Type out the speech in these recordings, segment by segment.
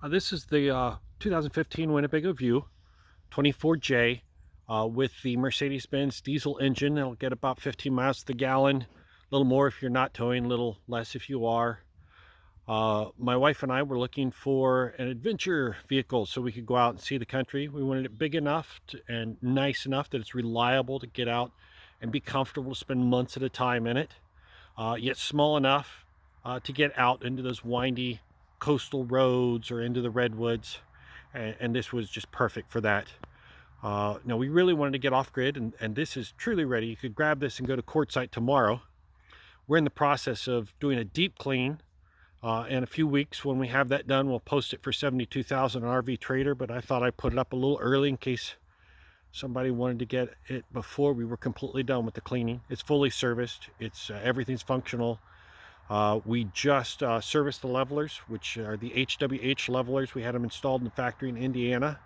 This is the 2015 Winnebago View 24J with the Mercedes-Benz diesel engine. It'll get about 15 miles to the gallon, a little more if you're not towing, a little less if you are. My wife and I were looking for an adventure vehicle so we could go out and see the country. We wanted it big enough and nice enough that it's reliable to get out and be comfortable to spend months at a time in it, yet small enough to get out into those windy coastal roads or into the redwoods, and this was just perfect for that. Now we really wanted to get off grid, and this is truly ready. You could grab this and go to Quartzsite tomorrow. We're in the process of doing a deep clean. In a few weeks, when we have that done, we'll post it for 72,000 on RV Trader, but I thought I'd put it up a little early in case somebody wanted to get it before we were completely done with the cleaning. It's fully serviced. It's everything's functional. We just serviced the levelers, which are the HWH levelers. We had them installed in the factory in Indiana,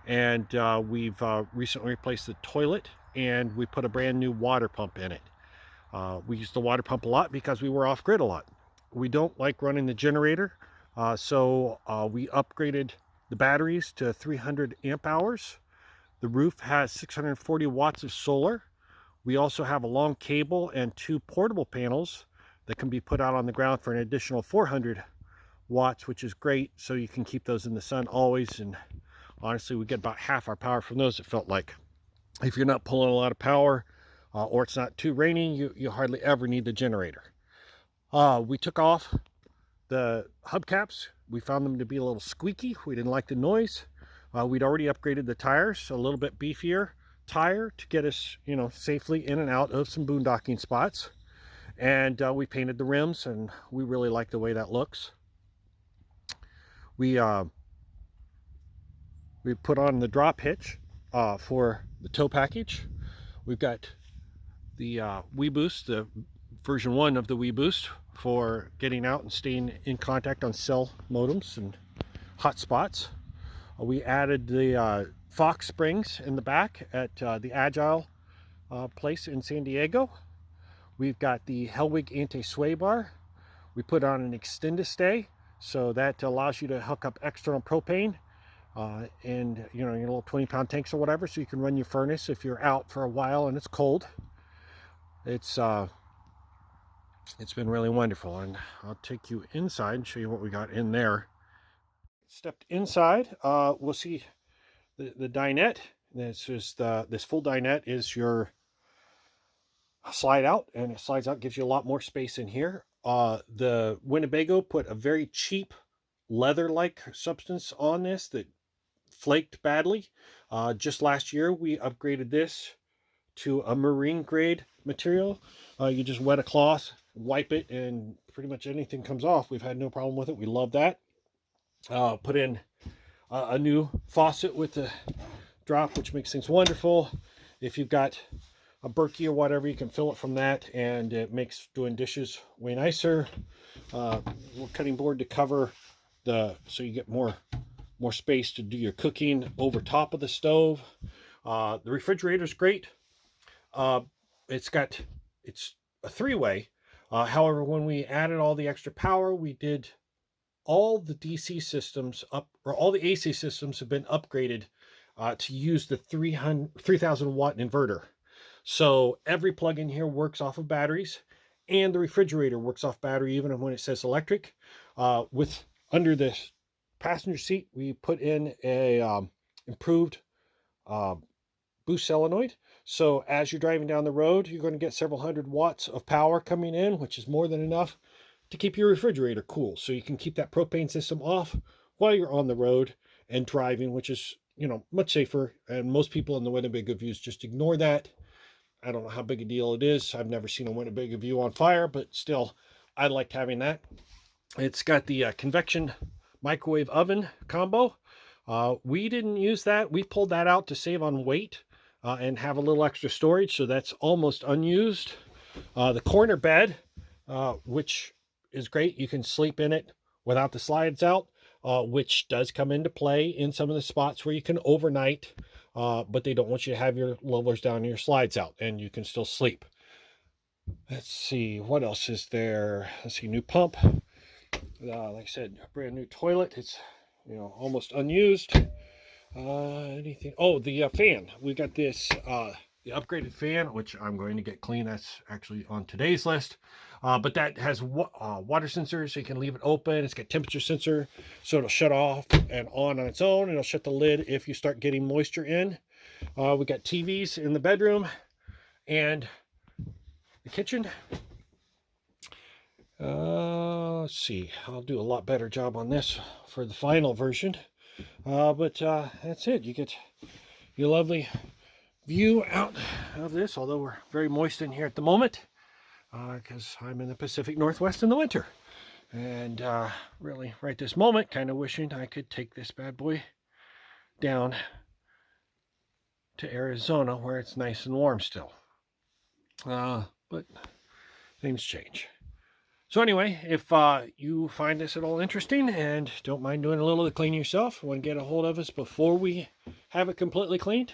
and we've recently replaced the toilet, and we put a brand new water pump in it. We used the water pump a lot because we were off grid a lot. We don't like running the generator, so we upgraded the batteries to 300 amp hours. The roof has 640 watts of solar. We also have a long cable and two portable panels that can be put out on the ground for an additional 400 watts, which is great. So you can keep those in the sun always. And honestly, we get about half our power from those, it felt like. If you're not pulling a lot of power or it's not too rainy, you hardly ever need the generator. We took off the hubcaps. We found them to be a little squeaky. We didn't like the noise. We'd already upgraded the tires, a little bit beefier tire to get us, safely in and out of some boondocking spots. And we painted the rims, and we really like the way that looks. We put on the drop hitch for the tow package. We've got the WeBoost, the version 1 of the WeBoost, for getting out and staying in contact on cell modems and hot spots. We added the Fox springs in the back at the Agile place in San Diego. We've got the Hellwig anti-sway bar. We put on an extend-a-stay, so that allows you to hook up external propane and your little 20-pound tanks or whatever, so you can run your furnace if you're out for a while and it's cold. It's been really wonderful, and I'll take you inside and show you what we got in there. Stepped inside, we'll see the dinette. This full dinette is your slide out, and it slides out, gives you a lot more space in here. The Winnebago put a very cheap leather-like substance on this that flaked badly. Just last year, we upgraded this to a marine grade material. You just wet a cloth, wipe it, and pretty much anything comes off. We've had no problem with it. We love that. Put in a new faucet with the drop, which makes things wonderful. If you've got a Berkey or whatever, you can fill it from that, and it makes doing dishes way nicer. Little cutting board to cover so you get more space to do your cooking over top of the stove. The refrigerator's great. It's a three-way. However, when we added all the extra power, we did all the DC systems all the AC systems have been upgraded to use the 3,000 watt inverter. So every plug in here works off of batteries, and the refrigerator works off battery even when it says electric. Under the passenger seat, we put in a improved boost solenoid. So as you're driving down the road, you're going to get several hundred watts of power coming in, which is more than enough to keep your refrigerator cool. So you can keep that propane system off while you're on the road and driving, which is, much safer. And most people in the Winnebago Views just ignore that. I don't know how big a deal it is. I've never seen a Winnebago View on fire, but still, I liked having that. It's got the convection microwave oven combo. We didn't use that. We pulled that out to save on weight and have a little extra storage, so that's almost unused. The corner bed, which is great. You can sleep in it without the slides out, which does come into play in some of the spots where you can overnight, but they don't want you to have your levelers down and your slides out, and you can still sleep. Let's see, what else is there? Let's see, new pump. Like I said, a brand new toilet. It's you know, almost unused. Anything? Oh, the fan. We got this the upgraded fan, which I'm going to get clean. That's actually on today's list. But that has water sensors, so you can leave it open. It's got temperature sensor, so it'll shut off and on its own. And it'll shut the lid if you start getting moisture in. We got TVs in the bedroom and the kitchen. Let's see. I'll do a lot better job on this for the final version. But that's it. You get your lovely view out of this, although we're very moist in here at the moment because I'm in the Pacific Northwest in the winter. And really, right this moment, kind of wishing I could take this bad boy down to Arizona where it's nice and warm still. But things change. So anyway, if you find this at all interesting and don't mind doing a little of the cleaning yourself, want to get a hold of us before we have it completely cleaned,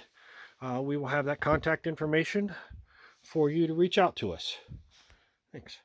we will have that contact information for you to reach out to us. Thanks.